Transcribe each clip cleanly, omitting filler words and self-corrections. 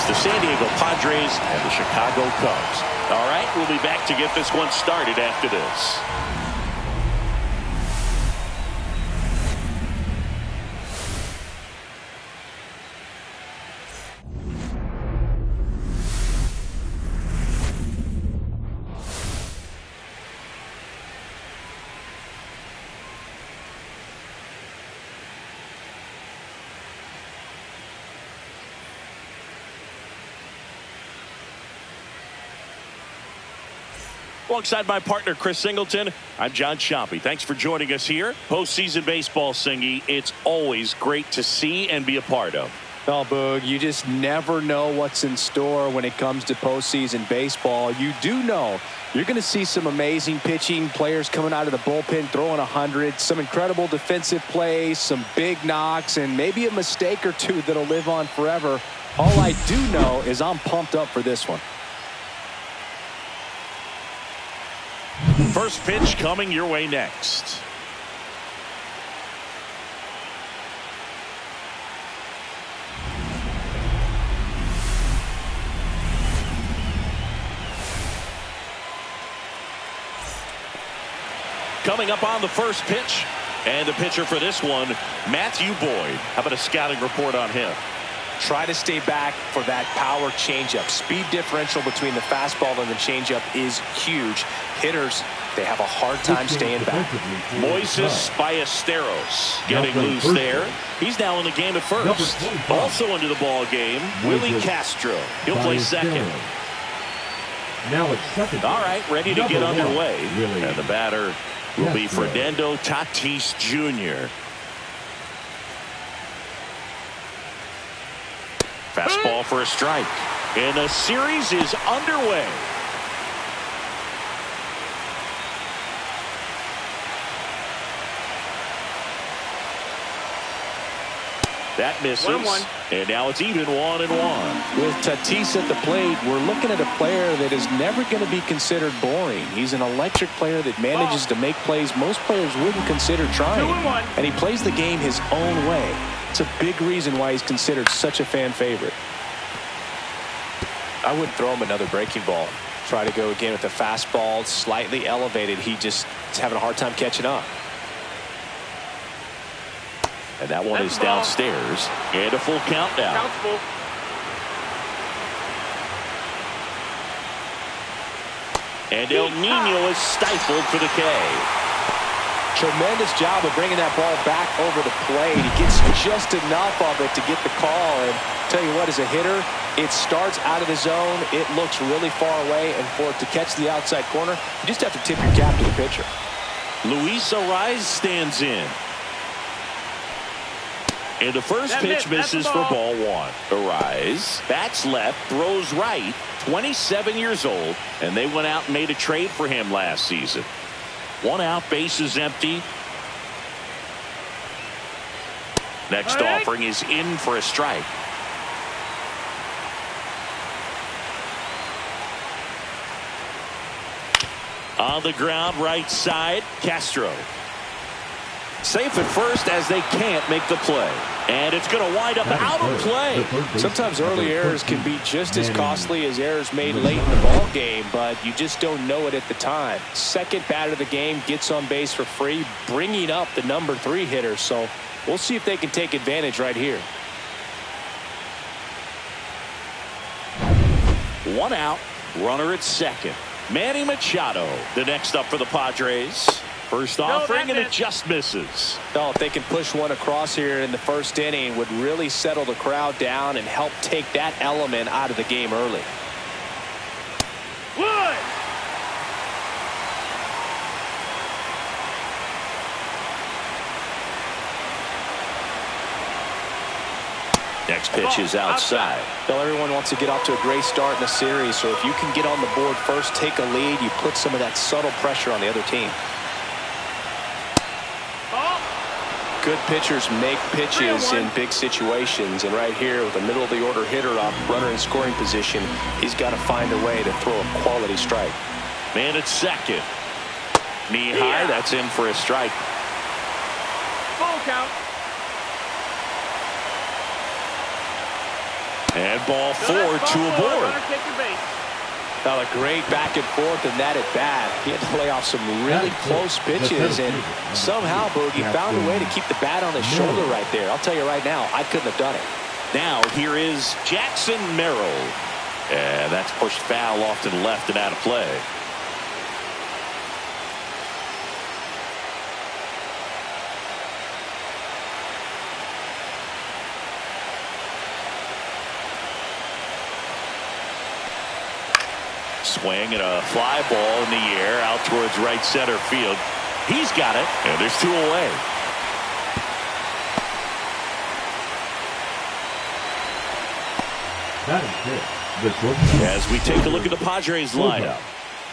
the San Diego Padres and the Chicago Cubs. All right, we'll be back to get this one started after this. Alongside my partner, Chris Singleton, I'm John Shoppy. Thanks for joining us here. Postseason baseball, Singy, it's always great to see and be a part of. Oh, Boog, you just never know what's in store when it comes to postseason baseball. You do know you're going to see some amazing pitching, players coming out of the bullpen throwing 100, some incredible defensive plays, some big knocks, and maybe a mistake or two that'll live on forever. All I do know is I'm pumped up for this one. First pitch coming your way next. Coming up on the first pitch, and the pitcher for this one, Matthew Boyd. How about a scouting report on him? Try to stay back for that power changeup. Speed differential between the fastball and the changeup is huge. Hitters, they have a hard time staying back. Moises Ballesteros getting loose there. He's now in the game at first. Also into the ball game, Willie Castro. He'll play second. Now it's second. All right, ready to get underway. And the batter will be Fernando Tatis Jr. Fastball for a strike. And the series is underway. That misses. 1-1. And now it's even 1-1. With Tatis at the plate, we're looking at a player that is never going to be considered boring. He's an electric player that manages to make plays most players wouldn't consider trying. 2-1. And he plays the game his own way. It's a big reason why he's considered such a fan favorite. I wouldn't throw him another breaking ball. Try to go again with the fastball slightly elevated. He just is having a hard time catching up. And that one is downstairs. And a full count now. Count's full. And El Nino is stifled for the K. Tremendous job of bringing that ball back over the plate. He gets just enough of it to get the call. And tell you what, as a hitter, it starts out of the zone. It looks really far away. And for it to catch the outside corner, you just have to tip your cap to the pitcher. Luis Ariz stands in. And the first pitch misses for ball one. Ariz bats left, throws right, 27 years old, and they went out and made a trade for him last season. 1 out, bases empty. Next offering is in for a strike. On the ground, right side, Castro. Safe at first as they can't make the play. And it's going to wind up out of play. Sometimes early errors can be just as costly as errors made late in the ball game, but you just don't know it at the time. Second batter of the game gets on base for free, bringing up the number 3 hitter. So we'll see if they can take advantage right here. 1 out, runner at second. Manny Machado, the next up for the Padres. First offering, and it just misses. Oh, if they can push one across here in the first inning, would really settle the crowd down and help take that element out of the game early. Wood. Next pitch is outside. Well, everyone wants to get off to a great start in the series, so if you can get on the board first, take a lead, you put some of that subtle pressure on the other team. Good pitchers make pitches in big situations, and right here with a middle of the order hitter up, runner in scoring position, he's got to find a way to throw a quality strike. Man at second. Knee high, that's in for a strike. Full count. And ball 4, 2 aboard. Now a great back and forth in that at bat. He had to lay off some really close pitches, and somehow Boogie found a way to keep the bat on his shoulder right there. I'll tell you right now, I couldn't have done it. Now here is Jackson Merrill. And that's pushed foul off to the left and out of play. Swing and a fly ball in the air out towards right center field. He's got it, and there's 2 away. That is it. As we take a look at the Padres lineup.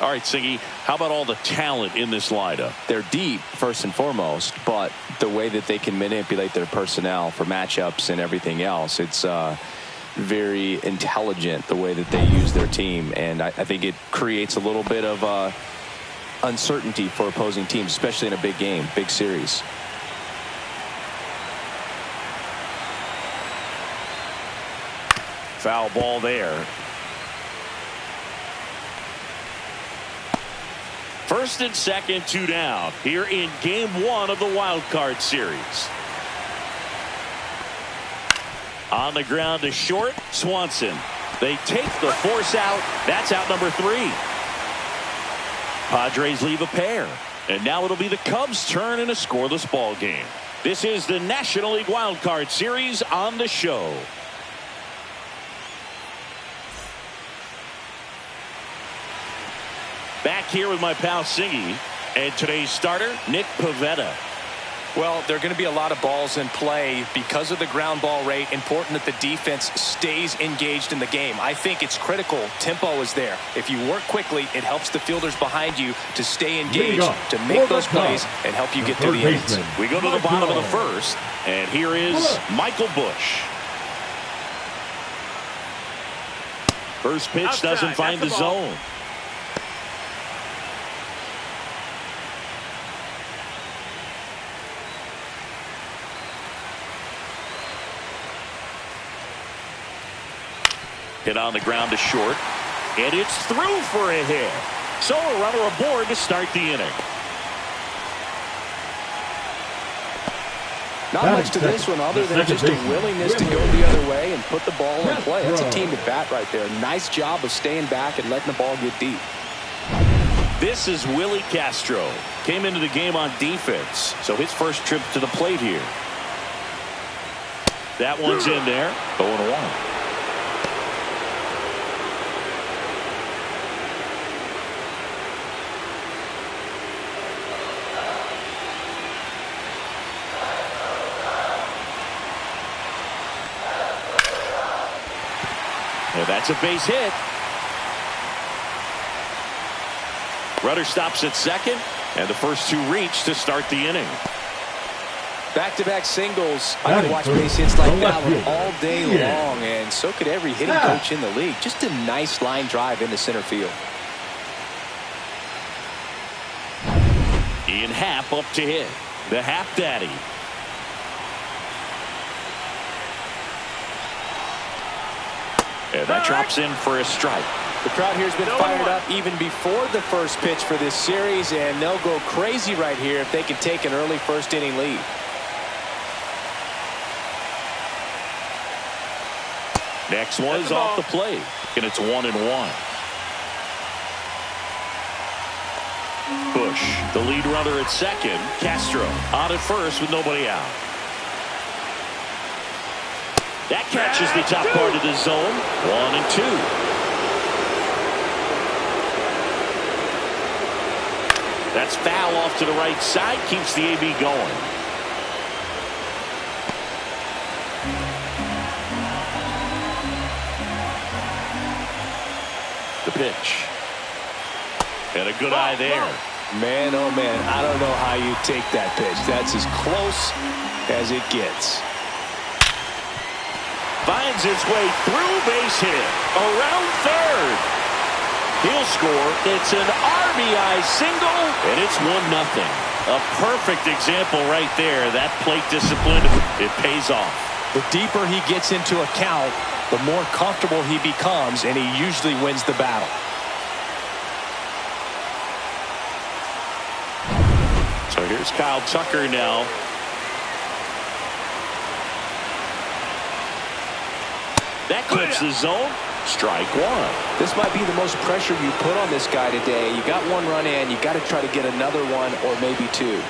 All right, Singy, how about all the talent in this lineup? They're deep, first and foremost, but the way that they can manipulate their personnel for matchups and everything else, it's very intelligent the way that they use their team, and I think it creates a little bit of uncertainty for opposing teams, especially in a big game, big series. Foul ball there. First and second, 2 down here in game 1 of the wild card series. On the ground to short, Swanson. They take the force out. That's out number 3. Padres leave a pair. And now it'll be the Cubs' turn in a scoreless ball game. This is the National League Wild Card Series on the show. Back here with my pal Singy, and today's starter, Nick Pivetta. Well, there are going to be a lot of balls in play because of the ground ball rate. Important that the defense stays engaged in the game. I think it's critical. Tempo is there. If you work quickly, it helps the fielders behind you to stay engaged, to make those plays, and help you get through the innings. We go to the bottom of the first, and here is Michael Busch. First pitch doesn't find the zone. Hit on the ground to short, and it's through for a hit. So a runner aboard to start the inning. Not much to this one other than just a willingness to go the other way and put the ball in play. That's a team at bat right there. Nice job of staying back and letting the ball get deep. This is Willie Castro. Came into the game on defense, so his first trip to the plate here. That one's in there. 0-1. And that's a base hit. Runner stops at second, and the first 2 reach to start the inning. Back-to-back singles. I could watch base hits like that one all day long, and so could every hitting coach in the league. Just a nice line drive into center field. Ian Happ up to hit. The Happ Daddy. And that drops in for a strike. The crowd here has been fired up even before the first pitch for this series, and they'll go crazy right here if they can take an early first-inning lead. Next one is off the plate, and it's 1-1. Busch, the lead runner at second. Castro on at first with nobody out. That catches the top part of the zone. 1-2. That's foul off to the right side. Keeps the AB going. The pitch. And a good eye there. Man, oh man, I don't know how you take that pitch. That's as close as it gets. Finds his way through, base hit around third. He'll score. It's an RBI single, and it's 1-0. A perfect example right there. That plate discipline, it pays off. The deeper he gets into a count, the more comfortable he becomes, and he usually wins the battle. So here's Kyle Tucker now. That clips the zone. Strike one. This might be the most pressure you put on this guy today. You got one run in. You got to try to get another one or maybe two.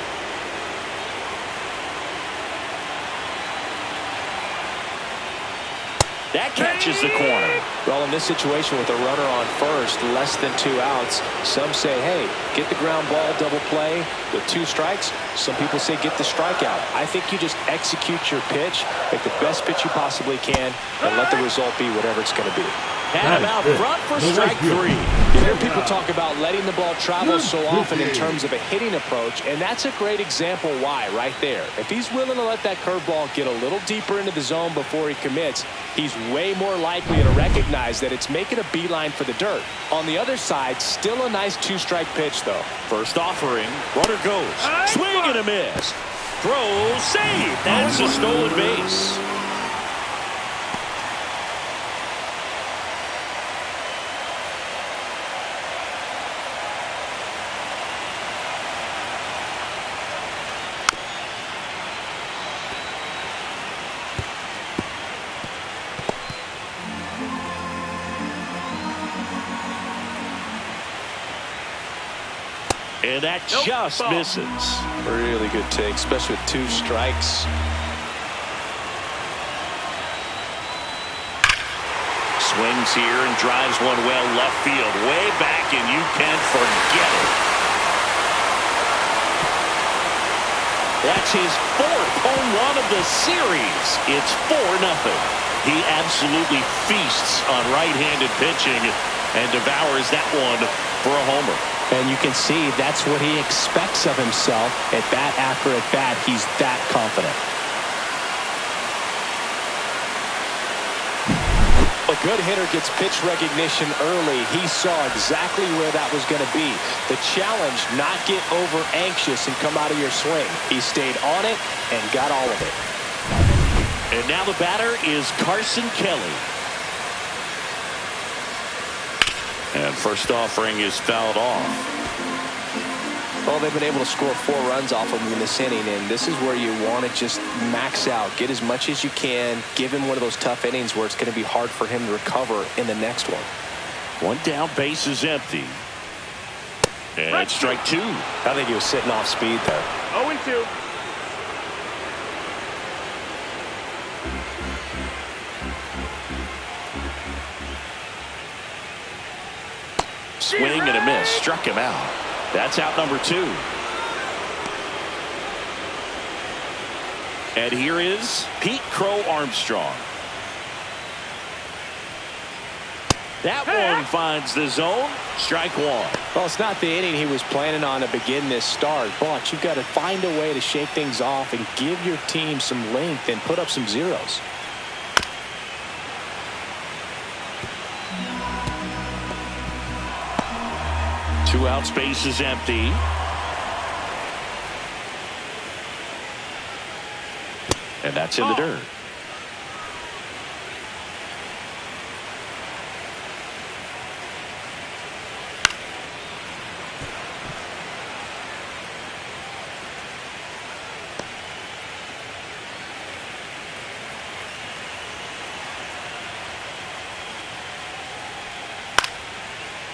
That catches the corner. Well, in this situation with a runner on first, less than 2 outs, some say, hey, get the ground ball, double play with 2 strikes. Some people say get the strikeout. I think you just execute your pitch, make the best pitch you possibly can, and let the result be whatever it's going to be. And out front for strike 3. You hear people talk about letting the ball travel so often in terms of a hitting approach, and that's a great example why right there. If he's willing to let that curveball get a little deeper into the zone before he commits, he's way more likely to recognize that it's making a beeline for the dirt. On the other side, still a nice 2-strike pitch, though. First offering, runner goes. Swing and a miss. Throw, save. That's a stolen base. And that just misses. Really good take, especially with 2 strikes. Swings here and drives one well left field. Way back, and you can forget it. That's his 4th home run of the series. It's 4-0. He absolutely feasts on right-handed pitching and devours that one for a homer. And you can see that's what he expects of himself at bat after at bat. He's that confident. A good hitter gets pitch recognition early. He saw exactly where that was going to be. The challenge, not get over anxious and come out of your swing. He stayed on it and got all of it. And now the batter is Carson Kelly. And first offering is fouled off. Well, they've been able to score 4 runs off of him in this inning, and this is where you want to just max out. Get as much as you can. Give him one of those tough innings where it's going to be hard for him to recover in the next one. One down, base is empty. And it's strike 2. I think he was sitting off speed there. 0-2. Swing and a miss. Struck him out. That's out number 2. And here is Pete Crow Armstrong. That one finds the zone. Strike 1. Well, it's not the inning he was planning on to begin this start, but you've got to find a way to shake things off and give your team some length and put up some zeros. Two out, space is empty. And that's in the dirt.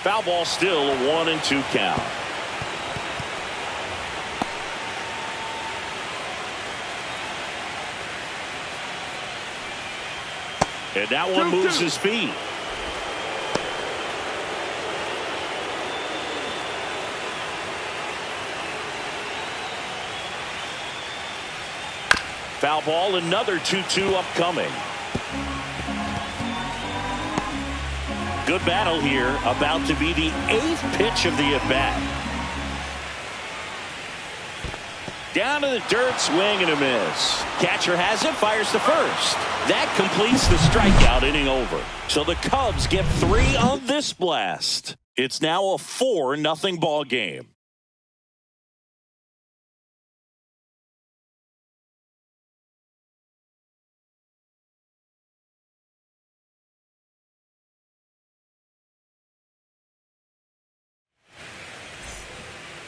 Foul ball, still a 1-2 count. And that one moves his feet. Foul ball, another 2-2 upcoming. Good battle here, about to be the 8th pitch of the at-bat. Down to the dirt, swing and a miss. Catcher has it, fires to first. That completes the strikeout, inning over. So the Cubs get 3 on this blast. It's now a 4-0 ball game.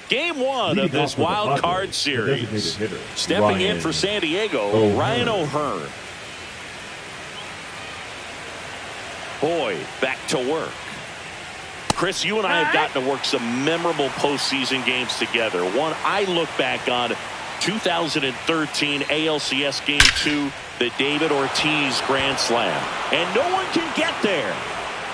Game one of this wild card series. Stepping in for San Diego, Ryan O'Hearn. Boyd back to work. Chris, you and I have gotten to work some memorable postseason games together. One I look back on, 2013 ALCS Game 2, the David Ortiz Grand Slam. And no one can get there.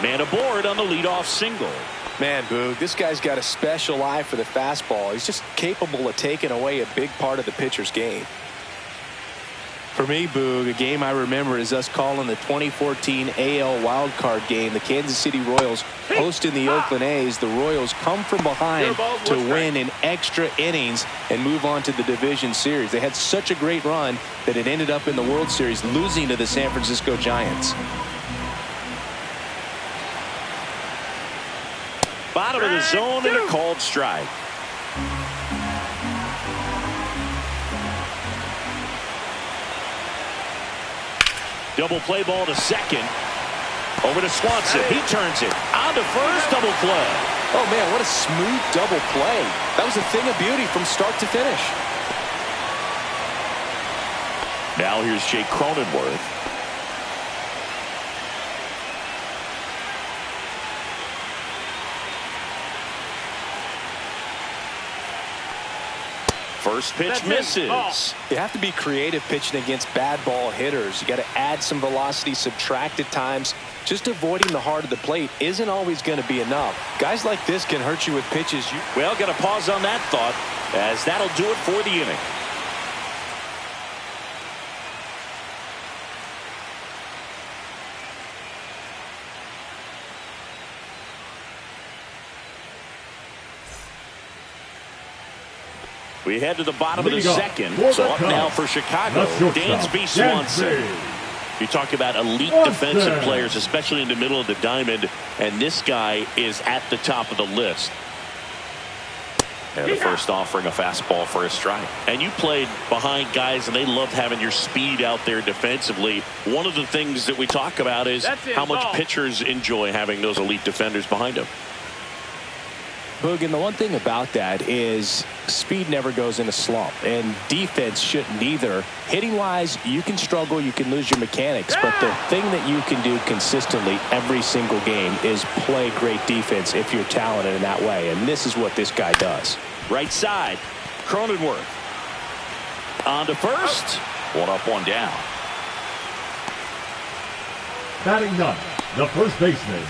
Man aboard on the leadoff single. Man, Boog, this guy's got a special eye for the fastball. He's just capable of taking away a big part of the pitcher's game. For me, Boog, a game I remember is us calling the 2014 AL wildcard game. The Kansas City Royals hosting the Oakland A's. The Royals come from behind to win in extra innings and move on to the division series. They had such a great run that it ended up in the World Series losing to the San Francisco Giants. Bottom of the zone and a called strike. Double play ball to second. Over to Swanson. He turns it. On to first. Double play. Oh, man, what a smooth double play. That was a thing of beauty from start to finish. Now here's Jake Cronenworth. First pitch misses. You have to be creative pitching against bad ball hitters. You got to add some velocity, subtract at times. Just avoiding the heart of the plate isn't always going to be enough. Guys like this can hurt you with pitches. Well, got to pause on that thought, as that'll do it for the inning. We head to the bottom of the second. So up now for Chicago, Dansby Swanson. You talk about elite defensive players, especially in the middle of the diamond, and this guy is at the top of the list. And the first offering a fastball for a strike. And you played behind guys, and they loved having your speed out there defensively. One of the things that we talk about is how much pitchers enjoy having those elite defenders behind them. Boog, and the one thing about that is speed never goes in a slump, and defense shouldn't either. Hitting wise, you can struggle, you can lose your mechanics, but the thing that you can do consistently every single game is play great defense if you're talented in that way, and this is what this guy does. Right side, Cronenworth on to first. One up, one down. Batting ninth, the first baseman,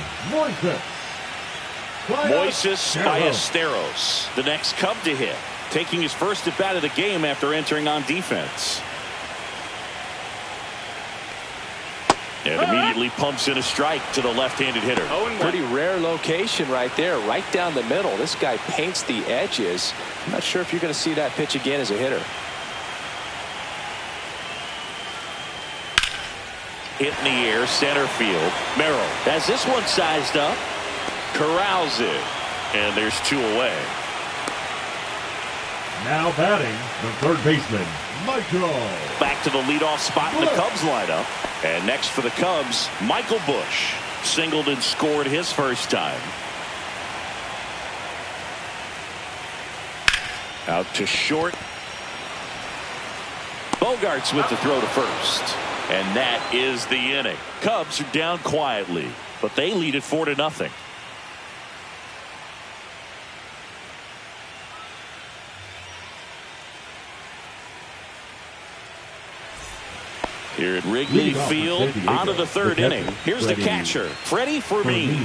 Moises Ballesteros, the next Cub to hit, taking his first at bat of the game after entering on defense. And immediately pumps in a strike to the left-handed hitter. Pretty rare location right there, right down the middle. This guy paints the edges. I'm not sure if you're going to see that pitch again as a hitter. Hit in the air, center field. Merrill has this one sized up. Corrals it, and there's two away. Now batting, the third baseman, Michael. Back to the leadoff spot in the Cubs lineup. And next for the Cubs, Michael Busch. Singled and scored his first time. Out to short. Bogarts with the throw to first. And that is the inning. Cubs are down quietly, but they lead it 4-0. Here at Wrigley Field, on to the third inning. Here's the catcher, Freddie Fermin.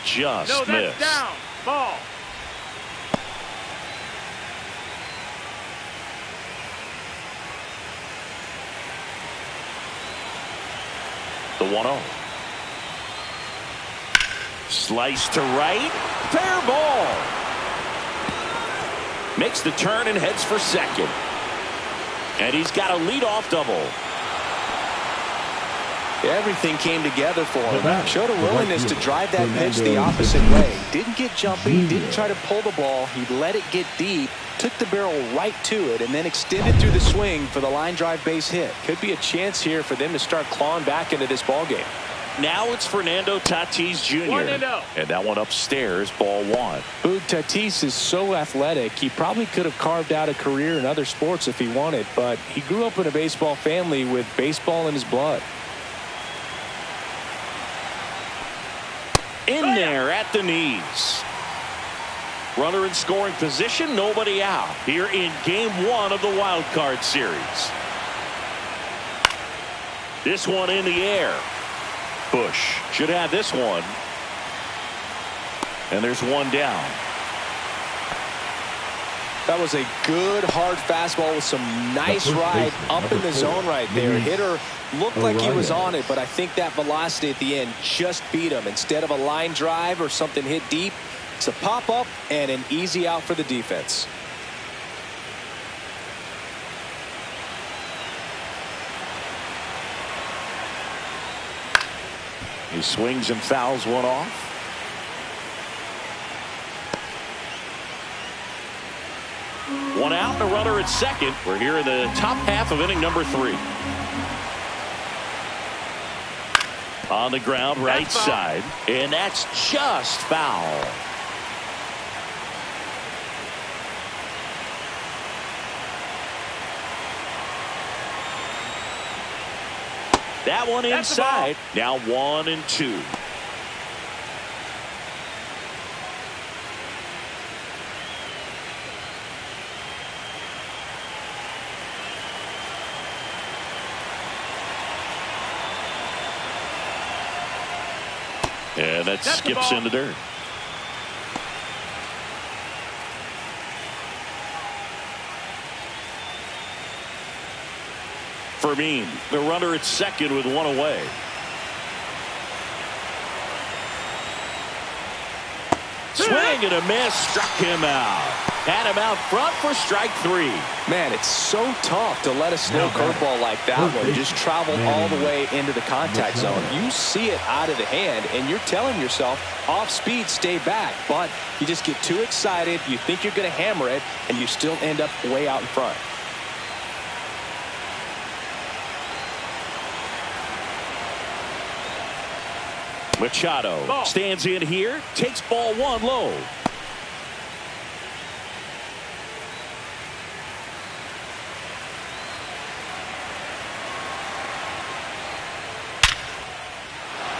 Just missed. Down. Ball. The 1-0. Slice to right. Fair ball. Makes the turn and heads for second. And he's got a leadoff double. Everything came together for him. Showed a willingness to drive that pitch the opposite way. Didn't get jumpy, didn't try to pull the ball. He let it get deep, took the barrel right to it, and then extended through the swing for the line drive base hit. Could be a chance here for them to start clawing back into this ball game. Now it's Fernando Tatis Jr. And that one upstairs, ball one. Boog, Tatis is so athletic, he probably could have carved out a career in other sports if he wanted, but he grew up in a baseball family with baseball in his blood. In there at the knees. Runner in scoring position, nobody out here in game one of the wild card series. This one in the air. Bush should have this one. And there's one down. That was a good hard fastball with some nice ride up in the zone right there. Hitter looked like he was on it, but I think that velocity at the end just beat him. Instead of a line drive or something hit deep, it's a pop up and an easy out for the defense. He swings and fouls one off. One out, and a runner at second. We're here in the top half of inning number 3. On the ground, right side, and that's just foul. That one inside. Now 1 and 2. And that skips in the dirt. Fermin, the runner at second with one away. Swing and a miss, struck him out. Had him out front for strike 3. Man, it's so tough to let a slow curveball like that one just travel all the way into the contact zone. You see it out of the hand, and you're telling yourself, off speed, stay back. But you just get too excited, you think you're going to hammer it, and you still end up way out in front. Machado stands in here, takes ball 1 low.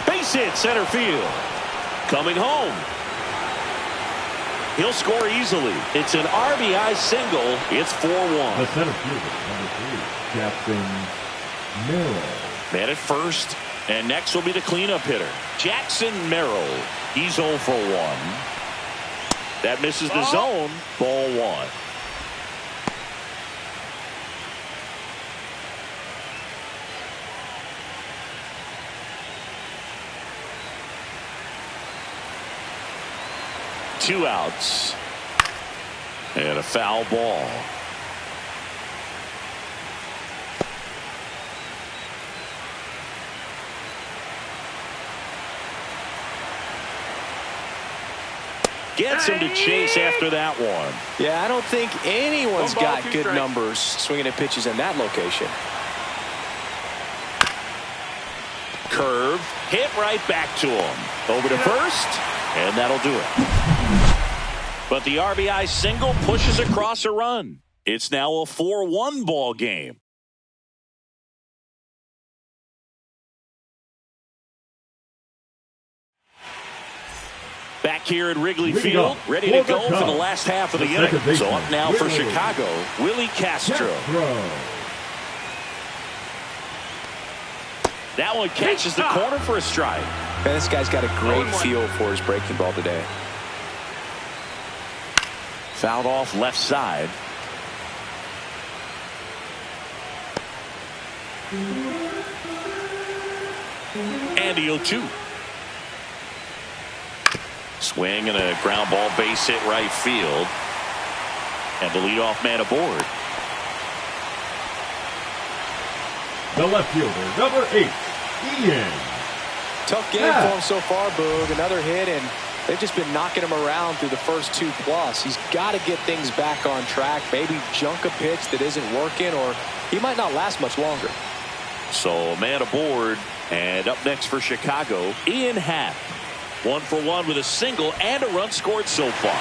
Base hit center field. Coming home. He'll score easily. It's an RBI single. It's 4-1. The center fielder, number 3, Jackson Merrill. Man at first. And next will be the cleanup hitter, Jackson Merrill. He's 0 for 1. That misses the zone. Ball 1. Two outs. And a foul ball. Gets him to chase after that one. Yeah, I don't think anyone's got good numbers swinging at pitches in that location. Curve, hit right back to him. Over to first, and that'll do it. But the RBI single pushes across a run. It's now a 4-1 ball game. Back here at Wrigley Field, ready to go for the last half of the inning. So up now for Chicago, Willie Castro. That one catches the corner for a strike. Man, this guy's got a great feel for his breaking ball today. Fouled off left side. And the 0-2. Swing and a ground ball base hit right field. And the leadoff man aboard. The left fielder, number 8, Ian. Tough game for him so far, Boog. Another hit, and they've just been knocking him around through the first 2+. He's got to get things back on track. Maybe junk a pitch that isn't working, or he might not last much longer. So a man aboard, and up next for Chicago, Ian Happ. 1 for 1 with a single and a run scored so far.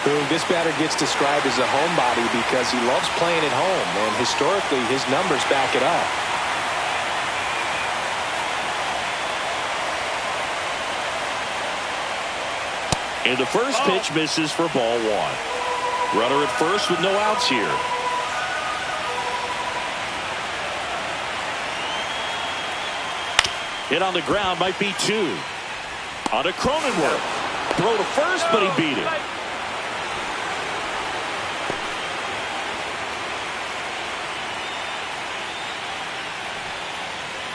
Boom, this batter gets described as a homebody because he loves playing at home, and historically his numbers back it up. And the first pitch misses for ball 1. Runner at first with no outs here. Hit on the ground, might be 2. On to Cronenworth. Throw to first, but he beat it.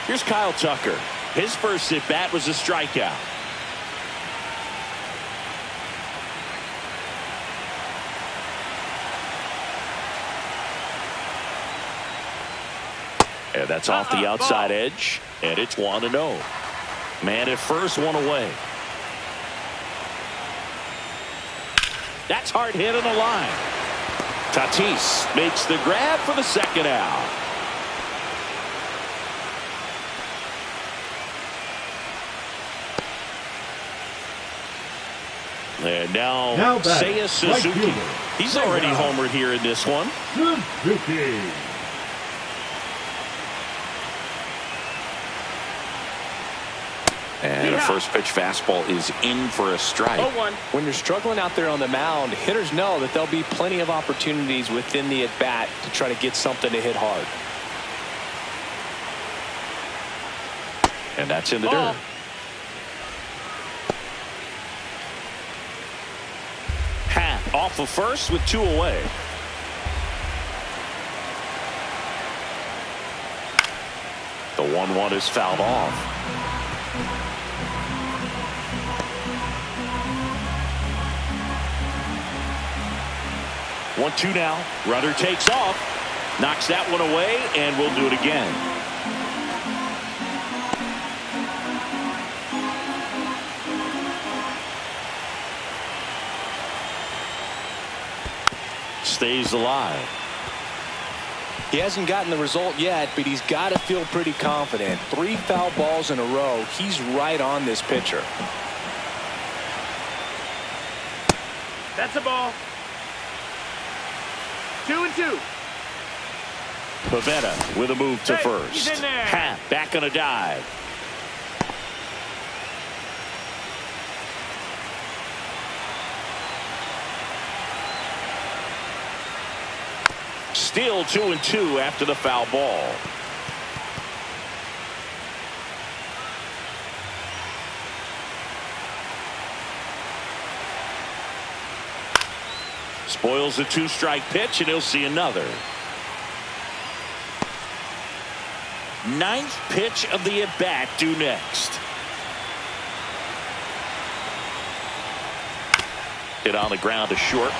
Here's Kyle Tucker. His first at bat was a strikeout. And that's off the outside edge, and it's 1-0. Man at first, 1 away. That's hard hit on the line. Tatis makes the grab for the second out. And now Seiya Suzuki. He's already homered here in this one. Suzuki. And a first pitch fastball is in for a strike. When you're struggling out there on the mound, hitters know that there'll be plenty of opportunities within the at-bat to try to get something to hit hard. And that's in the dirt. Happ off of first with 2 away. The 1-1 is fouled off. 1-2 now. Runner takes off. Knocks that one away, and we'll do it again. Stays alive. He hasn't gotten the result yet, but he's got to feel pretty confident. 3 foul balls in a row. He's right on this pitcher. That's a ball. 2-2. Pavetta with a move to first. He's in there. Happ back on a dive. Still 2-2 after the foul ball. Spoils a 2-strike pitch, and he'll see another. 9th pitch of the at-bat due next. Hit on the ground to short.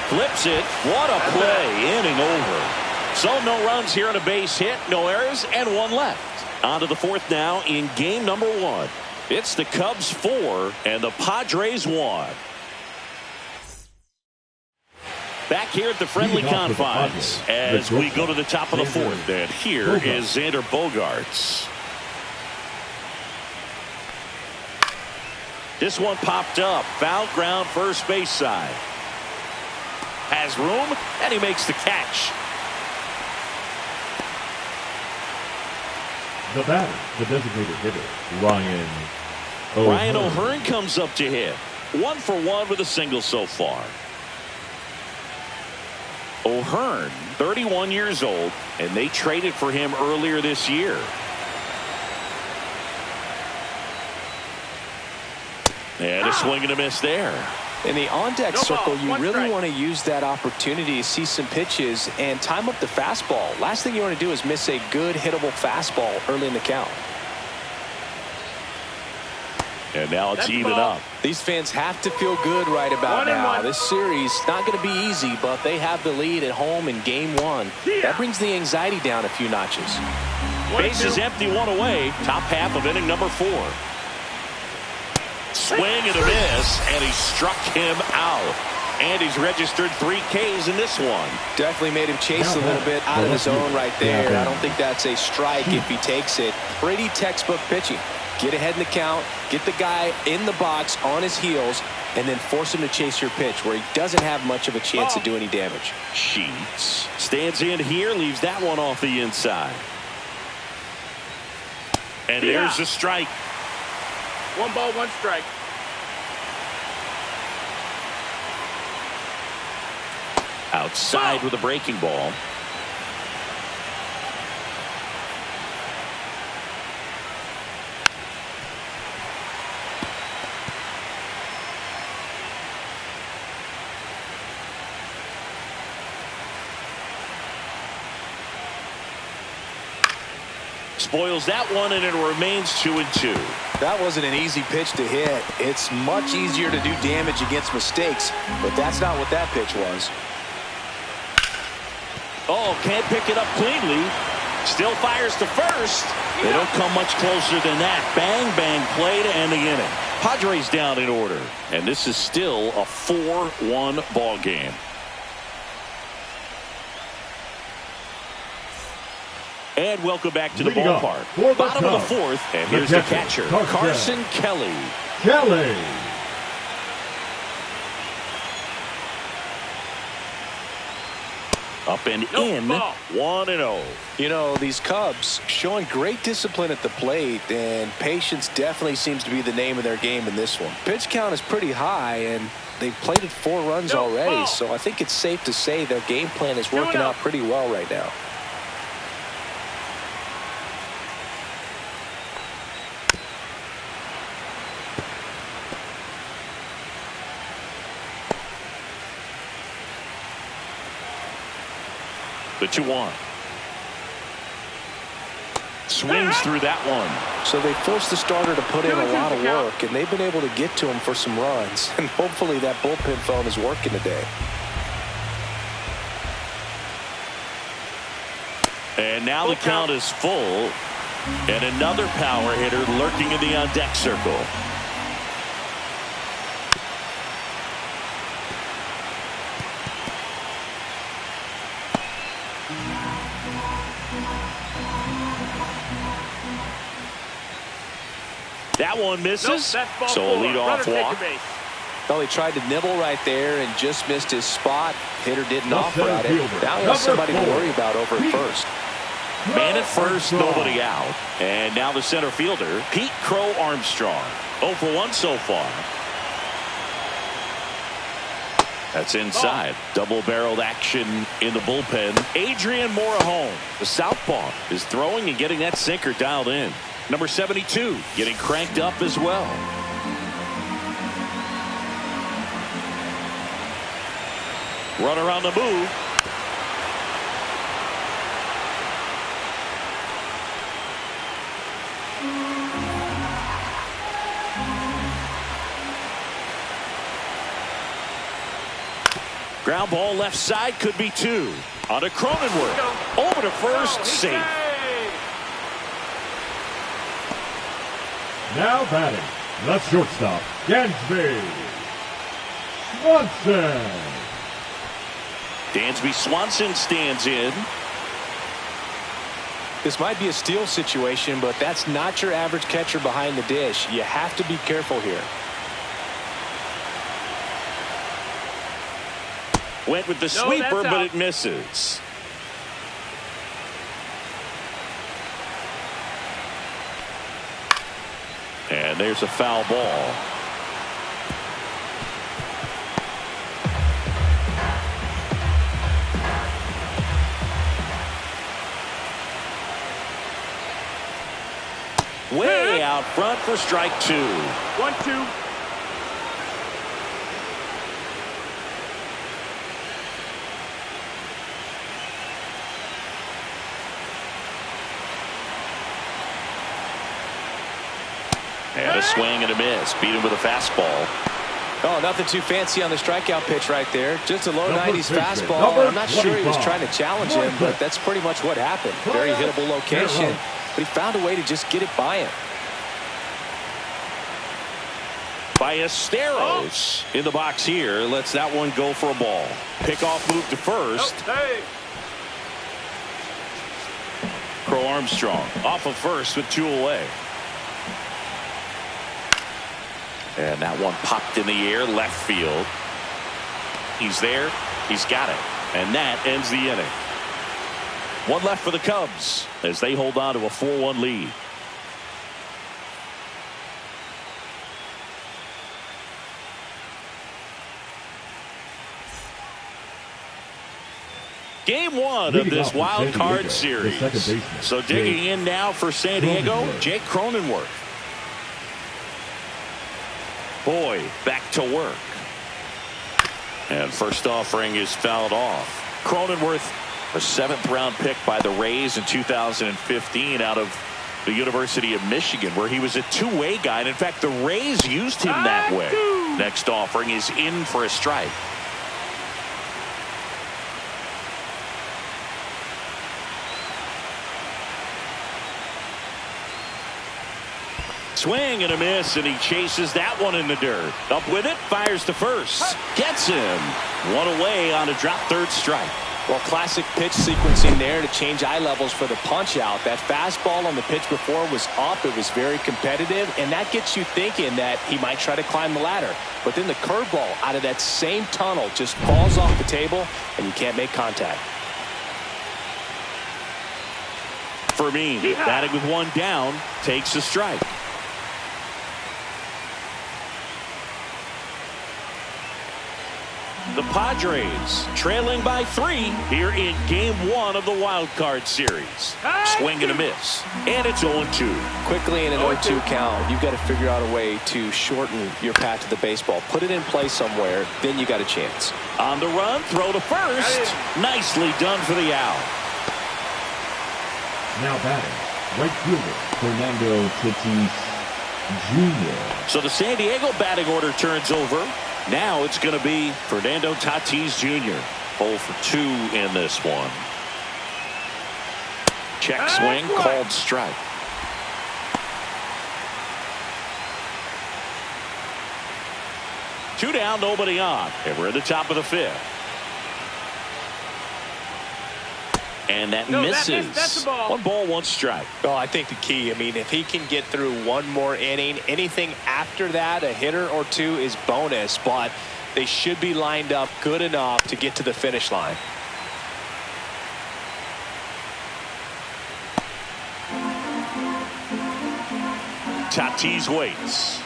Flips it. What a play. Inning over. So no runs here on a base hit. No errors and 1 left. On to the 4th now in game number 1. It's the Cubs 4 and the Padres 1. Back here at the friendly confines as we go to the top of the 4th. And here is Xander Bogaerts. This one popped up. Foul ground first base side. Has room, and he makes the catch. The batter, the designated hitter, Ryan O'Hearn comes up to hit. 1 for 1 with a single so far. O'Hearn, 31 years old, and they traded for him earlier this year. And a swing and a miss there. In the on-deck circle, you really strike. want to use that opportunity to see some pitches and time up the fastball. Last thing you want to do is miss a good hittable fastball early in the count. And now it's even up. These fans have to feel good right about now. This series not going to be easy, but they have the lead at home in game 1. That brings the anxiety down a few notches. Base is empty, 1 away. Top half of inning number 4. Swing and a miss, and he struck him out. And he's registered 3 Ks in this one. Definitely made him chase a little bit out of the zone right there. I don't think that's a strike if he takes it. Pretty textbook pitching. Get ahead in the count, get the guy in the box on his heels, and then force him to chase your pitch where he doesn't have much of a chance to do any damage. Sheets stands in here, leaves that one off the inside. And there's the strike. 1 ball, 1 strike. Outside with a breaking ball. Spoils that one, and it remains 2-2. That wasn't an easy pitch to hit. It's much easier to do damage against mistakes, but that's not what that pitch was. Oh, can't pick it up cleanly. Still fires to first. They don't come much closer than that. Bang, bang play to end the inning. Padres down in order, and this is still a 4-1 ball game. And welcome back to the ballpark. Bottom of the 4th, and here's the catcher, Carson Kelly. Up and in, 1-0. You know, these Cubs showing great discipline at the plate, and patience definitely seems to be the name of their game in this one. Pitch count is pretty high, and they've plated 4 runs already, so I think it's safe to say their game plan is working out pretty well right now. The 2-1. Swings through that one. So they forced the starter to put in a lot of work, and they've been able to get to him for some runs. And hopefully that bullpen phone is working today. And now the count is full. And another power hitter lurking in the on-deck circle. That one misses, so a leadoff walk. Well, he tried to nibble right there and just missed his spot. Hitter didn't off-route it. Now he has somebody to worry about over at first. Man at first, nobody out. And now the center fielder, Pete Crow Armstrong. 0 for 1 so far. That's inside. Double-barreled action in the bullpen. Adrian Morejon, the southpaw, is throwing and getting that sinker dialed in. Number 72 getting cranked up as well. Runner on the move. Ground ball left side, could be 2. On to Cronenworth. Over to first, safe. Now batting, the shortstop, Dansby Swanson. Dansby Swanson stands in. This might be a steal situation, but that's not your average catcher behind the dish. You have to be careful here. Went with the sweeper, but it misses. And there's a foul ball. Way out front for strike 2. 1-2. And a swing and a miss. Beat him with a fastball. Oh, nothing too fancy on the strikeout pitch right there. Just a low 90s fastball. I'm not sure he was trying to challenge him, but that's pretty much what happened. Very hittable location, but he found a way to just get it by him. by Esteros in the box here. Lets that one go for a ball. Pickoff move to first. Hey. Crow Armstrong off of first with 2 away. And that one popped in the air left field. He's there. He's got it. And that ends the inning. One left for the Cubs as they hold on to a 4-1 lead. Game 1 of this wild card series. So digging in now for San Diego, Jake Cronenworth. Boy, back to work. And first offering is fouled off. Cronenworth, a 7th-round pick by the Rays in 2015 out of the University of Michigan, where he was a two-way guy. And in fact, the Rays used him that way. Next offering is in for a strike. Swing and a miss, and he chases that one in the dirt. Up with it, fires to first. Gets him. One away on a drop third strike. Well, classic pitch sequencing there to change eye levels for the punch out. That fastball on the pitch before was up. It was very competitive, and that gets you thinking that he might try to climb the ladder. But then the curveball out of that same tunnel just falls off the table, and you can't make contact. Fermin, batting with one down, takes a strike. The Padres trailing by 3 here in Game 1 of the Wild Card Series. Swing and a miss, and it's 0-2. Quickly in an 0-2 count, you've got to figure out a way to shorten your path to the baseball. Put it in play somewhere, then you got a chance. On the run, throw to first. Nicely done for the out. Now batting, right fielder Fernando Tatis Jr. So the San Diego batting order turns over. Now it's going to be Fernando Tatis Jr. 0 for 2 in this one. Check swing, called strike. Two down, nobody on, and we're at the top of the 5th. And that misses. That's a ball. 1 ball, 1 strike. Oh, I think the key, if he can get through one more inning, anything after that, a hitter or two is bonus, but they should be lined up good enough to get to the finish line. Tatis waits.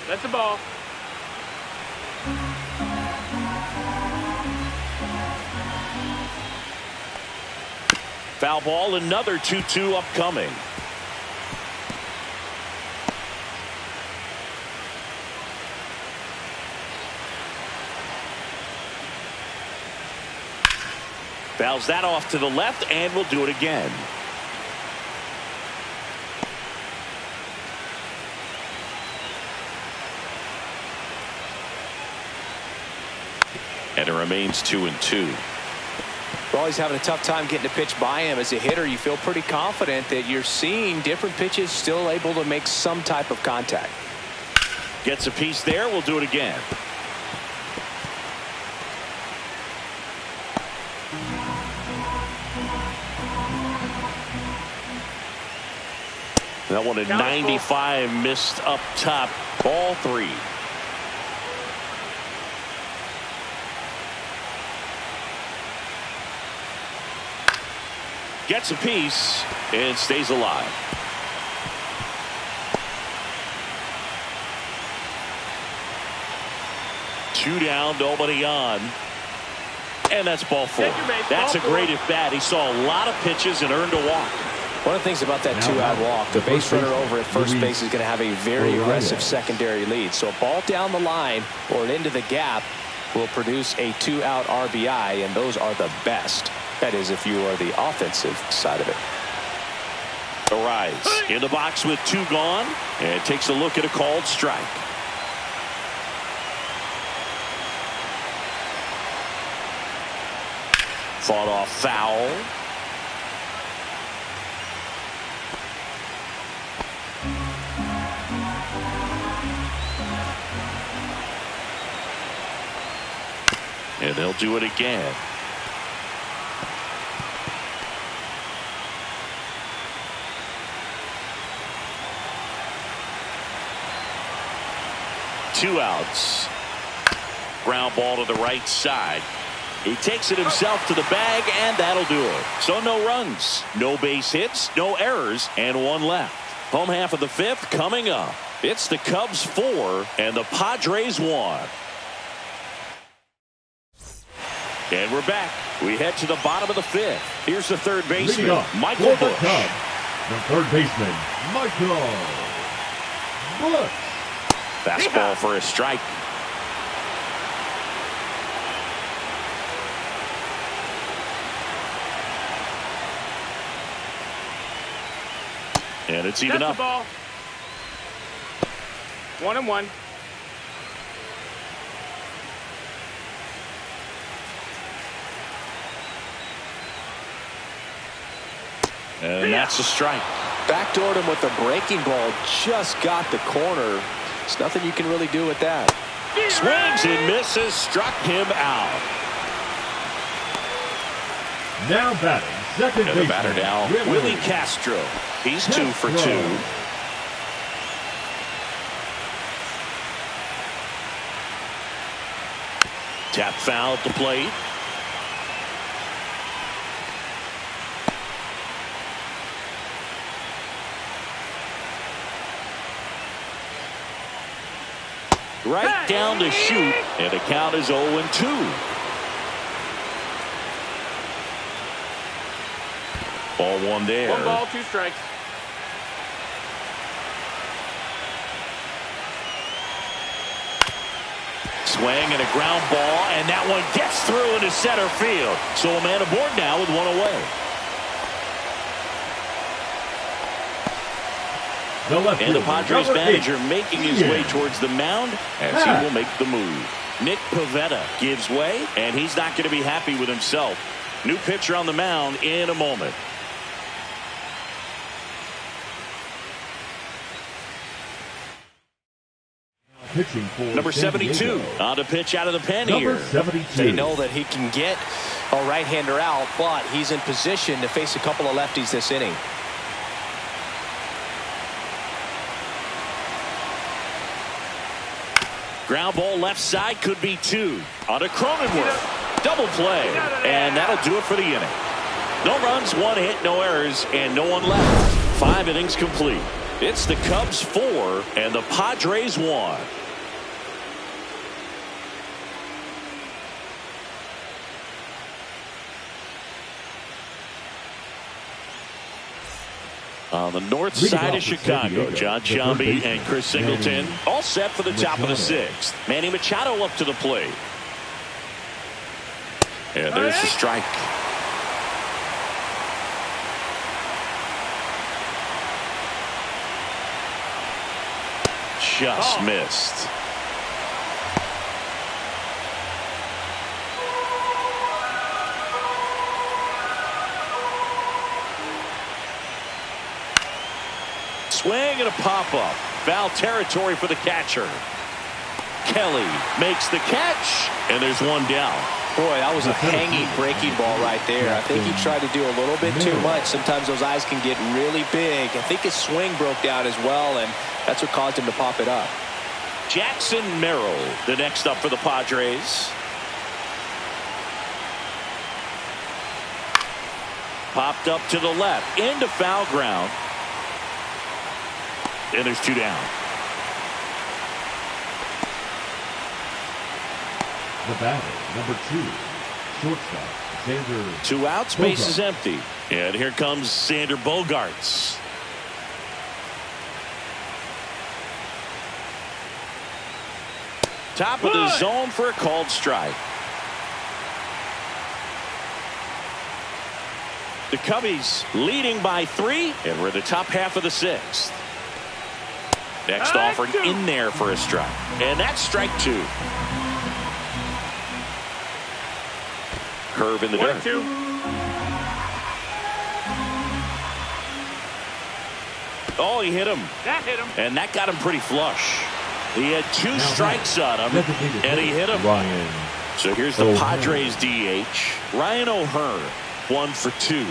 That's a ball. Foul ball, another 2-2 upcoming. Fouls that off to the left, and we'll do it again. And it remains 2-2. We're always having a tough time getting a pitch by him. As a hitter, you feel pretty confident that you're seeing different pitches still able to make some type of contact. Gets a piece there. We'll do it again. That one at 95, missed up top. Ball 3. Gets a piece and stays alive. Two down, nobody on. And that's ball 4. That's a great at bat. He saw a lot of pitches and earned a walk. One of the things about that 2-out walk, the base runner over at first base is going to have a very aggressive secondary lead. So a ball down the line or into the gap will produce a 2-out RBI, and those are the best. That is, if you are the offensive side of it. Arise in the box with 2 gone, and takes a look at a called strike. Fought off foul. And they'll do it again. Two outs. Ground ball to the right side. He takes it himself to the bag, and that'll do it. So no runs, no base hits, no errors, and one left. Home half of the fifth coming up. It's the Cubs 4 and the Padres 1. And we're back. We head to the bottom of the fifth. Here's the third baseman, Michael Busch. The third baseman, Michael Busch. Fastball for a strike. And it's even up. Ball. 1-1. And that's a strike. Backdoored him with the breaking ball. Just got the corner. There's nothing you can really do with that. Swings and misses. Struck him out. Now batting, second And baseman. the batter now, Willie Castro. He's 2 for 2. Tap foul at the plate. Right down to shoot, and the count is 0-2. Ball one there. 1 ball, 2 strikes. Swing and a ground ball, and that one gets through into center field. So a man aboard now with one away. And the Padres manager making his way towards the mound as he will make the move. Nick Pivetta gives way, and he's not going to be happy with himself. New pitcher on the mound in a moment. Pitching for Number 72 on to pitch out of the pen Number here. 72. They know that he can get a right-hander out, but he's in position to face a couple of lefties this inning. Ground ball left side, could be 2. On to Cronenworth. Double play. And that'll do it for the inning. No runs, 1 hit, no errors, and no one left. 5 innings complete. It's the Cubs 4 and the Padres 1. On the north side of Chicago, John Sciambi and Chris Singleton all set for the top of the 6th. Manny Machado up to the plate. And there's the strike. Just missed. Swing and a pop-up. Foul territory for the catcher. Kelly makes the catch, and there's one down. Boy, that was a hanging breaking ball right there. I think he tried to do a little bit too much. Sometimes those eyes can get really big. I think his swing broke down as well, and that's what caused him to pop it up. Jackson Merrill, the next up for the Padres. Popped up to the left, into foul ground. And there's 2 down. The batter, number 2, shortstop, Xander. 2 outs, base is empty. And here comes Xander Bogaerts. Top of the zone for a called strike. The Cubbies leading by 3, and we're the top half of the 6th. Next offering in there for a strike. And that's strike 2. Curve in the dirt. 1-2. Oh, he hit him. That hit him. And that got him pretty flush. He had 2 strikes on him, and he hit him. Ryan So here's the Padres DH, Ryan O'Hearn, 1 for 2.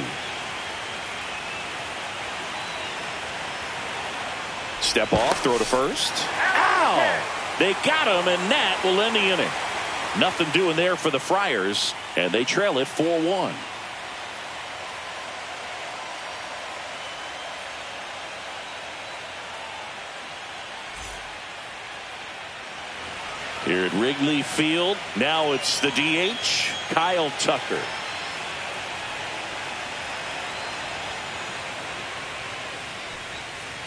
Step off, throw to first. Ow! They got him, and that will end the inning. Nothing doing there for the Friars, and they trail it 4-1. Here at Wrigley Field, now it's the DH, Kyle Tucker.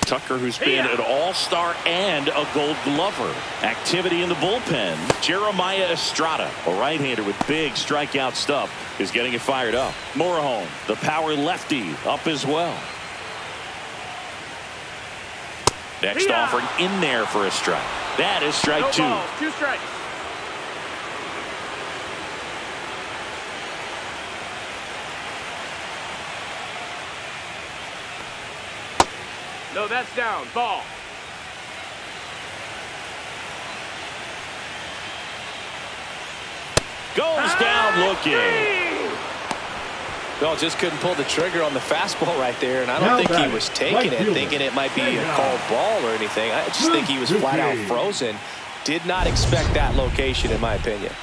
Tucker, who's been an all-star and a gold glover. Activity in the bullpen. Jeremiah Estrada, a right-hander with big strikeout stuff, is getting it fired up. Morejon, the power lefty, up as well. Next offering in there for a strike. That is strike 2. 2 strikes. No, that's down. Ball. Goes down looking. Well, just couldn't pull the trigger on the fastball right there, and I don't think he was taking it, thinking it might be a called ball or anything. I just think he was flat out frozen. Did not expect that location, in my opinion.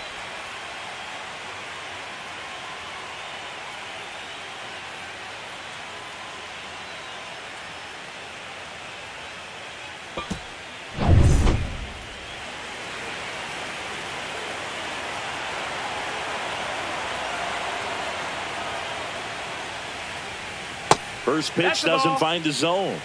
First pitch doesn't find the zone.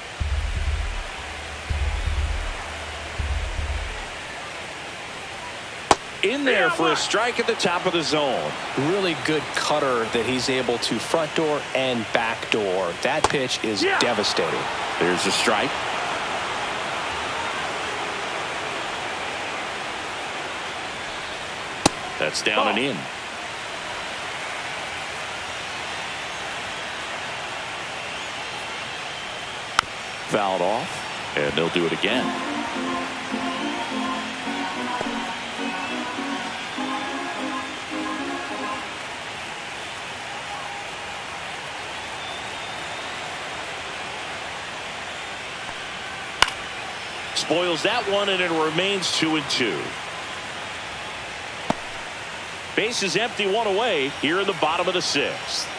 In there for a strike at the top of the zone. Really good cutter that he's able to front door and back door. That pitch is devastating. There's a strike. That's down and in. Fouled off, and they'll do it again. Spoils that one, and it remains 2-2. Base is empty, 1 away here in the bottom of the 6th.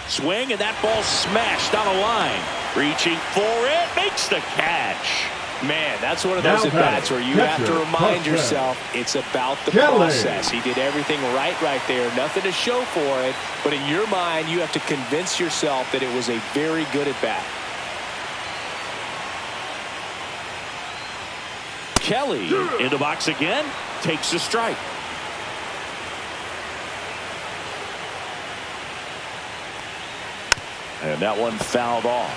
Swing, and that ball smashed down a line. Reaching for it, makes the catch. Man, that's one of those at-bats where you have to remind yourself it's about the process. He did everything right there. Nothing to show for it, but in your mind, you have to convince yourself that it was a very good at-bat. Kelly in the box again, takes a strike. And that one fouled off.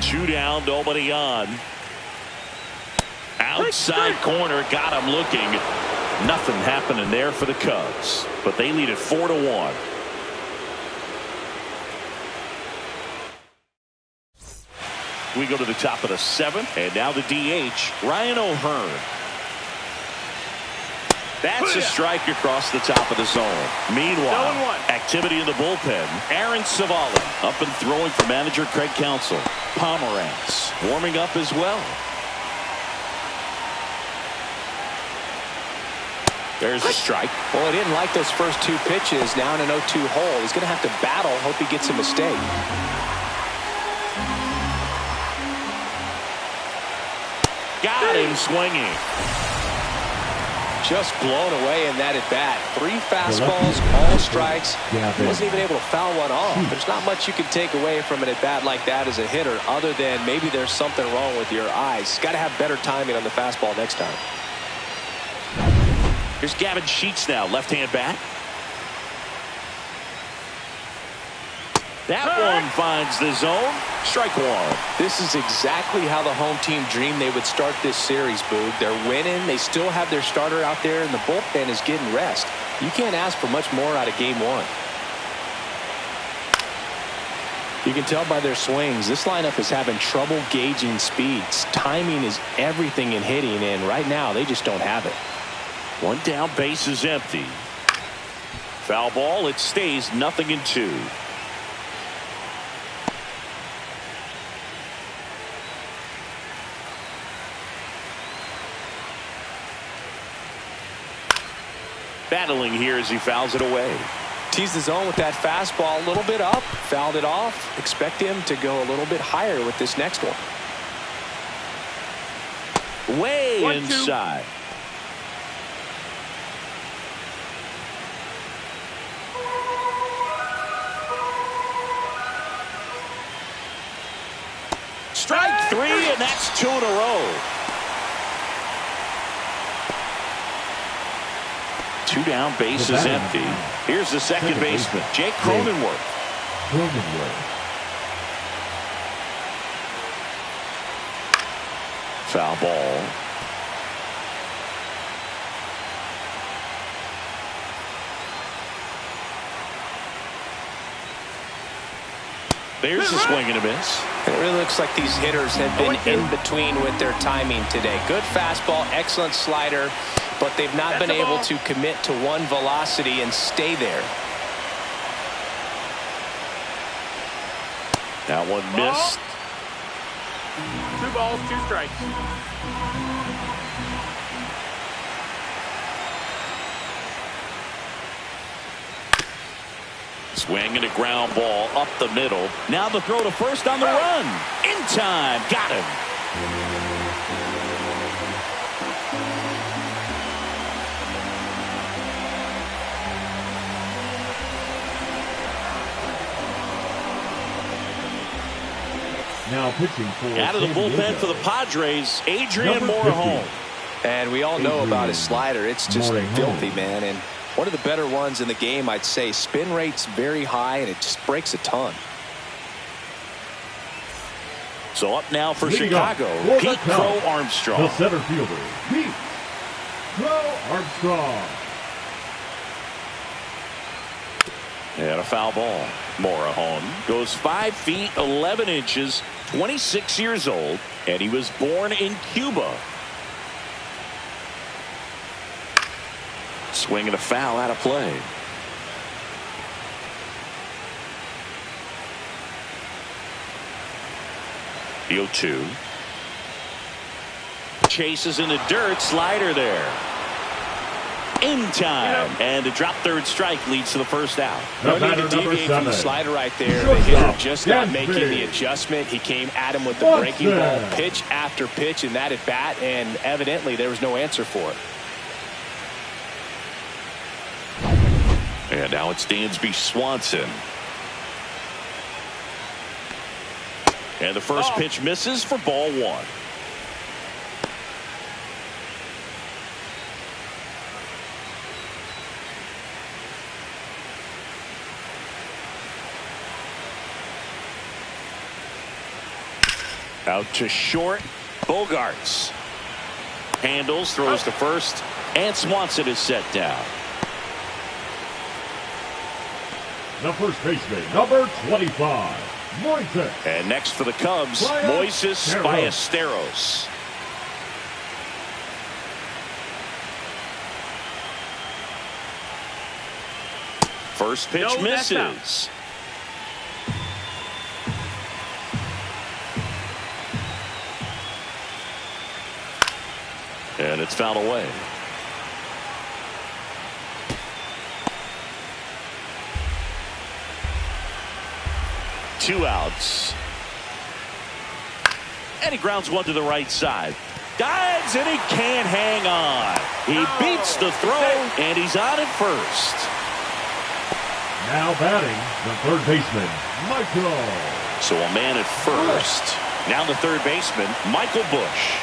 Two down, nobody on. Outside corner, got him looking. Nothing happening there for the Cubs, but they lead it 4-1. We go to the top of the 7th, and now the DH, Ryan O'Hearn. That's a strike across the top of the zone. Meanwhile, activity in the bullpen. Aaron Savali up and throwing for manager Craig Counsell. Pomeranz warming up as well. There's a strike. Well, he didn't like those first 2 pitches. Now in an 0-2 hole. He's going to have to battle. Hope he gets a mistake. Got him swinging. Just blown away in that at-bat. 3 fastballs, all strikes. Wasn't even able to foul one off. There's not much you can take away from an at-bat like that as a hitter other than maybe there's something wrong with your eyes. Got to have better timing on the fastball next time. Here's Gavin Sheets now, left-hand bat. That one finds the zone. Strike 1. This is exactly how the home team dreamed they would start this series, Boog. They're winning. They still have their starter out there, and the bullpen is getting rest. You can't ask for much more out of game 1. You can tell by their swings, this lineup is having trouble gauging speeds. Timing is everything in hitting, and right now they just don't have it. One down, base is empty. Foul ball, it stays 0-2. Battling here as he fouls it away. Teased the zone with that fastball, a little bit up, fouled it off. Expect him to go a little bit higher with this next one. Way inside. Strike 3, and that's 2 in a row. 2 down, base is empty. Here's the second baseman, Jake Cronenworth. Foul ball. There's the swing and a miss. It really looks like these hitters have been in between with their timing today. Good fastball, excellent slider, but they've not been able to commit to one velocity and stay there. That one missed. 2 balls, 2 strikes. Swing and a ground ball up the middle. Now the throw to first on the run. In time. Got him. Now pitching for out of the bullpen for the Padres, Adrian Morejon. And we all know about his slider. It's just filthy, man. And one of the better ones in the game, I'd say. Spin rate's very high, and it just breaks a ton. So up now for Chicago, Pete Crow Armstrong. The center fielder, Pete Crow Armstrong. And a foul ball. Morejon goes 5 feet 11 inches, 26 years old, and he was born in Cuba. Swing and a foul out of play. The 0-2. Chases in the dirt. Slider there. In time. And the drop third strike leads to the first out. No need to deviate from the slider right there. The hitter just not making the adjustment. He came at him with the breaking ball pitch after pitch in that at bat, and evidently there was no answer for it. And now it's Dansby Swanson. And the first pitch misses for ball 1. Out to short. Bogarts handles, throws to first, and Swanson is set down. The first baseman, number 25, Moises. And next for the Cubs, Moises Ballesteros. First pitch misses. And it's fouled away. Two outs. And he grounds one to the right side. Dives and he can't hang on. He beats the throw and he's on at first. Now batting, the third baseman, Michael. So a man at first. Now the third baseman, Michael Bush.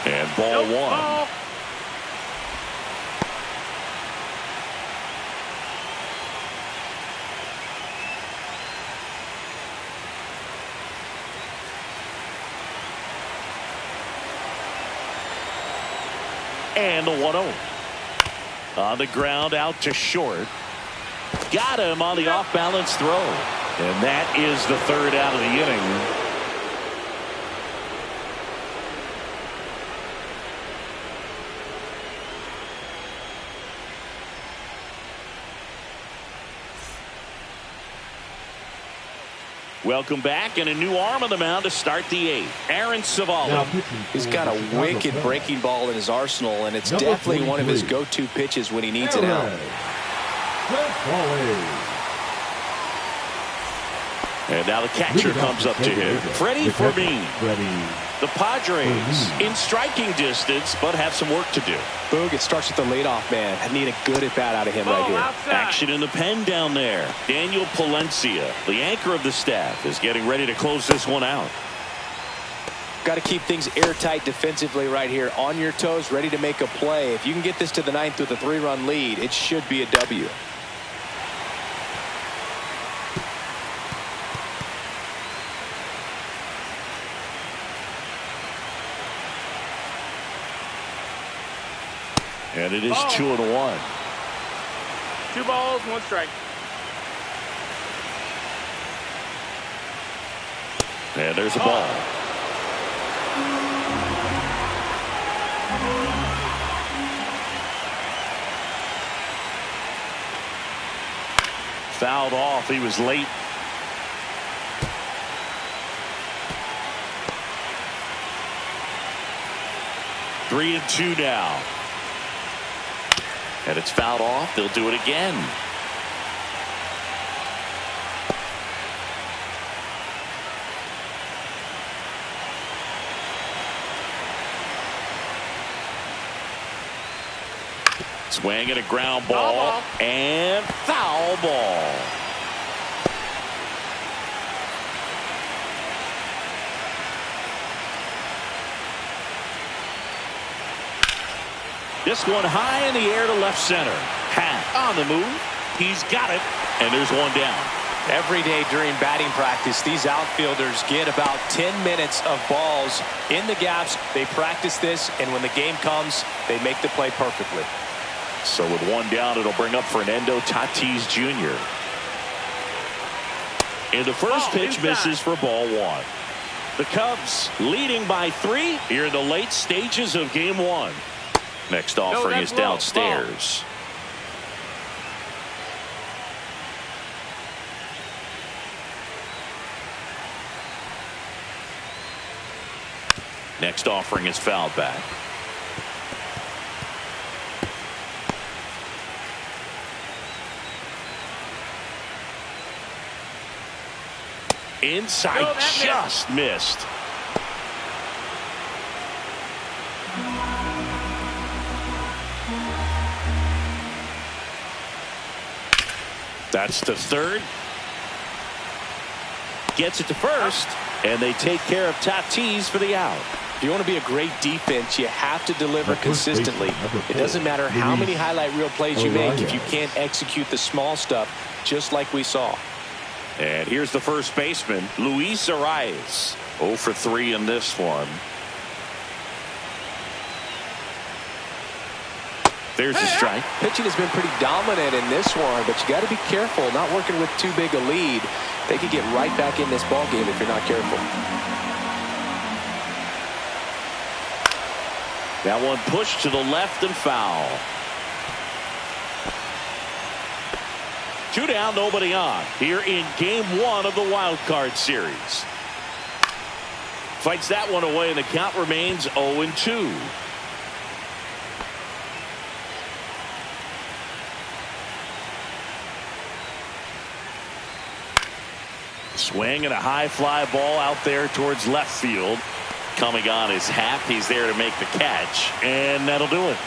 And ball 1. And the 1-0. On the ground, out to short. got him on the off-balance throw. And that is the third out of the inning. Welcome back, and a new arm on the mound to start the eighth. Aaron Savali. He's got a wicked breaking ball in his arsenal, and it's definitely one of his go-to pitches when he needs it out. And now the catcher comes up to him. Freddie Fermin. The Padres in striking distance, but have some work to do. Boog, it starts with the leadoff man. I need a good at-bat out of him right here. Outside. Action in the pen down there. Daniel Palencia, the anchor of the staff, is getting ready to close this one out. Got to keep things airtight defensively right here. On your toes, ready to make a play. If you can get this to the ninth with a 3-run lead, it should be a W. And it is 2-1. 2 balls, 1 strike. And there's a ball. Fouled off. He was late. Three and 2 now. And it's fouled off. They'll do it again. Swing and a ground ball. And foul ball. This one high in the air to left center. Hack on the move. He's got it. And there's one down. Every day during batting practice, these outfielders get about 10 minutes of balls in the gaps. They practice this, and when the game comes, they make the play perfectly. So with one down, it'll bring up Fernando Tatis Jr. And the first pitch misses for ball 1. The Cubs leading by 3 here in the late stages of game 1. Next offering is downstairs. Next offering is fouled back. Inside, just missed. That's to third. Gets it to first. And they take care of Tatis for the out. If you want to be a great defense, you have to deliver consistently. It doesn't matter how many highlight reel plays you make if you can't execute the small stuff, just like we saw. And here's the first baseman, Luis Arias. 0 for 3 in this one. There's the strike. Pitching has been pretty dominant in this one, but you got to be careful, not working with too big a lead. They could get right back in this ball game if you're not careful. That one pushed to the left and foul. 2 down, nobody on here in game 1 of the wild card series. Fights that one away, and the count remains 0-2. Swing and a high fly ball out there towards left field. Coming on is Happ. He's there to make the catch, and that'll do it.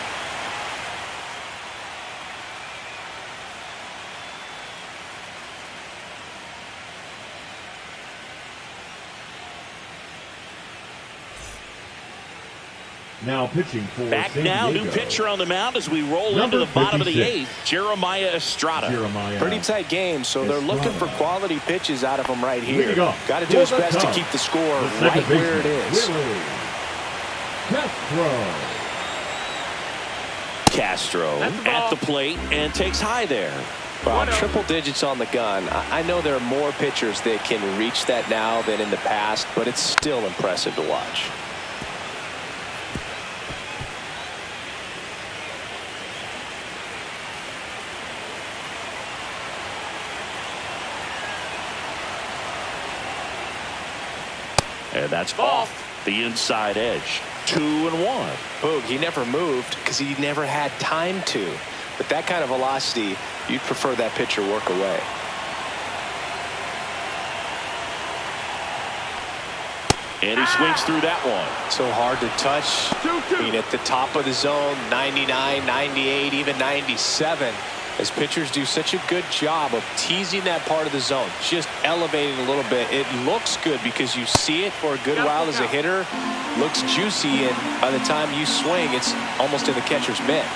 Now pitching for back San now, Diego. new pitcher on the mound as we roll into the bottom of the 8th. Jeremiah Estrada. Pretty tight game, so they're looking for quality pitches out of him right here. Got to do his best to keep the score right where it is. Castro at the plate and takes high there. Well, triple digits on the gun. I know there are more pitchers that can reach that now than in the past, but it's still impressive to watch. And that's off the inside edge. 2-1. Boog, he never moved because he never had time to. With that kind of velocity, you'd prefer that pitcher work away. And he swings through that one. So hard to touch. I mean, at the top of the zone, 99, 98, even 97. As pitchers do such a good job of teasing that part of the zone, just elevating a little bit. It looks good because you see it for a good while as a hitter. Looks juicy, and by the time you swing, it's almost in the catcher's mitt.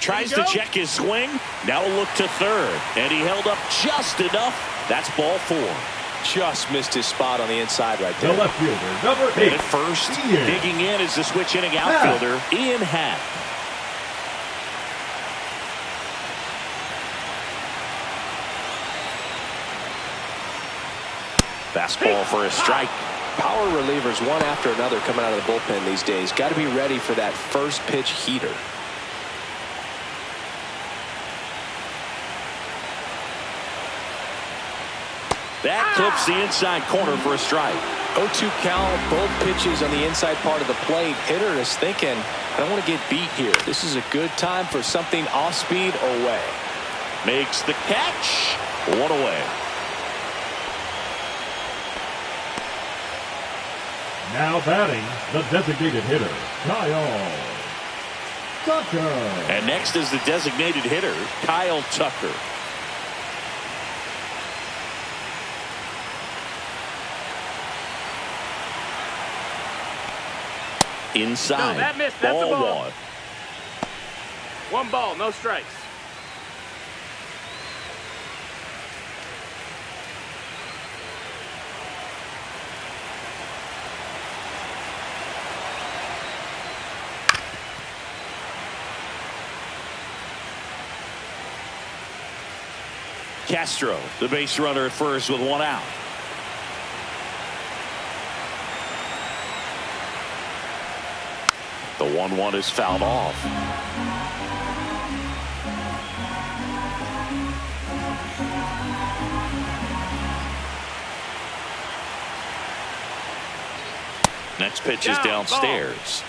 Tries to check his swing. Now a look to third. And he held up just enough. That's ball 4. Just missed his spot on the inside right there. The left fielder, number 8. And at first, digging in is the switch inning outfielder, Ian Happ. Fastball for a strike. Power relievers one after another coming out of the bullpen these days. Got to be ready for that first pitch heater. That clips the inside corner for a strike. 0-2 count, both pitches on the inside part of the plate. Hitter is thinking, I don't want to get beat here. This is a good time for something off speed or way. Makes the catch. 1 away. Now batting, the designated hitter, Kyle Tucker. And next is the designated hitter, Kyle Tucker. Inside. No, that missed. That's ball a ball. 1. 1 ball, no strikes. Castro, the base runner at first with 1 out. The 1-1 is fouled off. Next pitch is downstairs.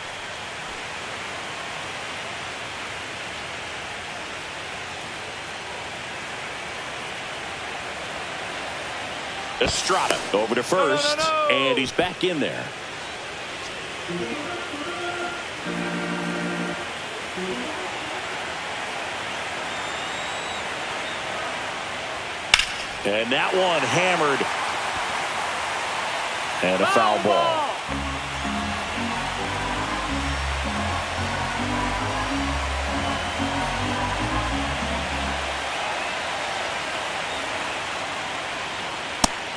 Estrada over to first, and he's back in there. And that one hammered. And a foul ball.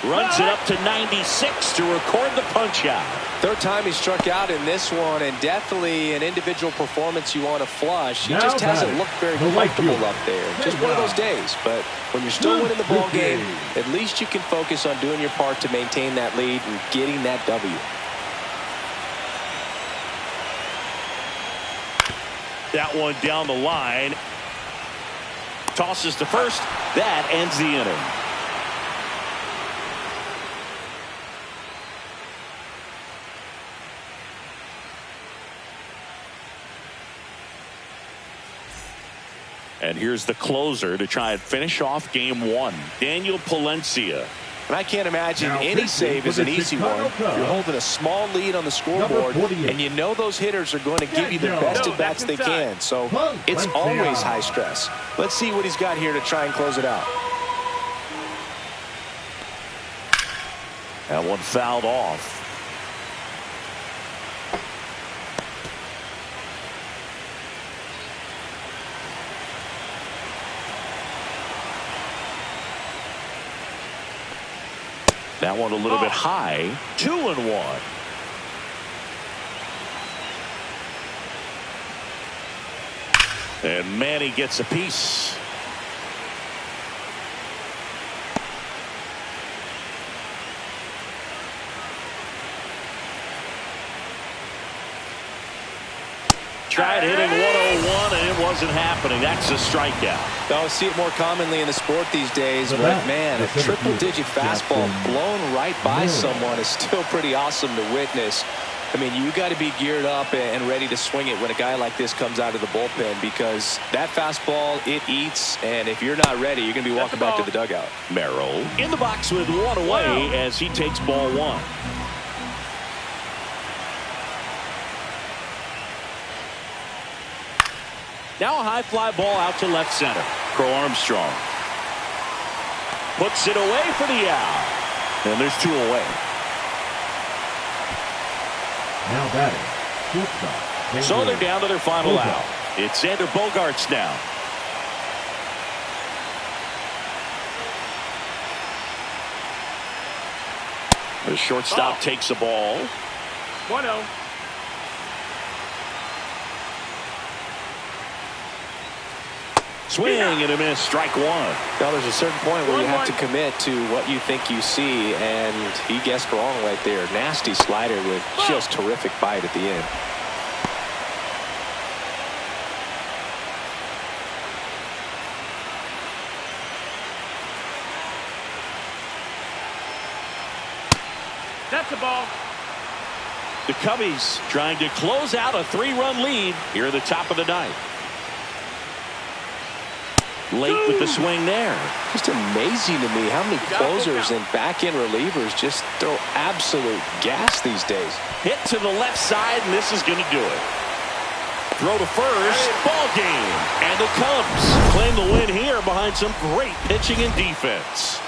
Runs it up to 96 to record the punch out. Third time he struck out in this one, and definitely an individual performance you want to flush. He just hasn't looked very comfortable up there. Just one of those days. But when you're still winning the ball game, at least you can focus on doing your part to maintain that lead and getting that W. That one down the line. Tosses to first. That ends the inning. And here's the closer to try and finish off game 1, Daniel Palencia. And I can't imagine any save is an easy one. You're holding a small lead on the scoreboard, and you know those hitters are going to give you the best at bats they can. So it's always high stress. Let's see what he's got here to try and close it out. That one fouled off. That one a little bit high. 2-1. And Manny gets a piece. Tried hitting 101 and it wasn't happening. That's a strikeout. I see it more commonly in the sport these days, but man, a triple-digit fastball blown right by someone is still pretty awesome to witness. I mean, you got to be geared up and ready to swing it when a guy like this comes out of the bullpen, because that fastball, it eats, and if you're not ready, you're going to be walking back to the dugout. Merrill in the box with one away as he takes ball one. Now a high fly ball out to left center. Crow Armstrong puts it away for the out. And there's two away. Now batting, shortstop. So they're down to their final out. It's Xander Bogaerts now. The shortstop takes a ball. 1-0. Swing and a miss. Strike one. Now there's a certain point where you have to commit to what you think you see, and he guessed wrong right there. Nasty slider with just terrific bite at the end. That's a ball. The Cubbies trying to close out a 3-run lead here at the top of the ninth. Late with the swing there. Just amazing to me how many closers and back-end relievers just throw absolute gas these days. Hit to the left side, and this is going to do it. Throw to first. Ball game. And the Cubs claim the win here behind some great pitching and defense.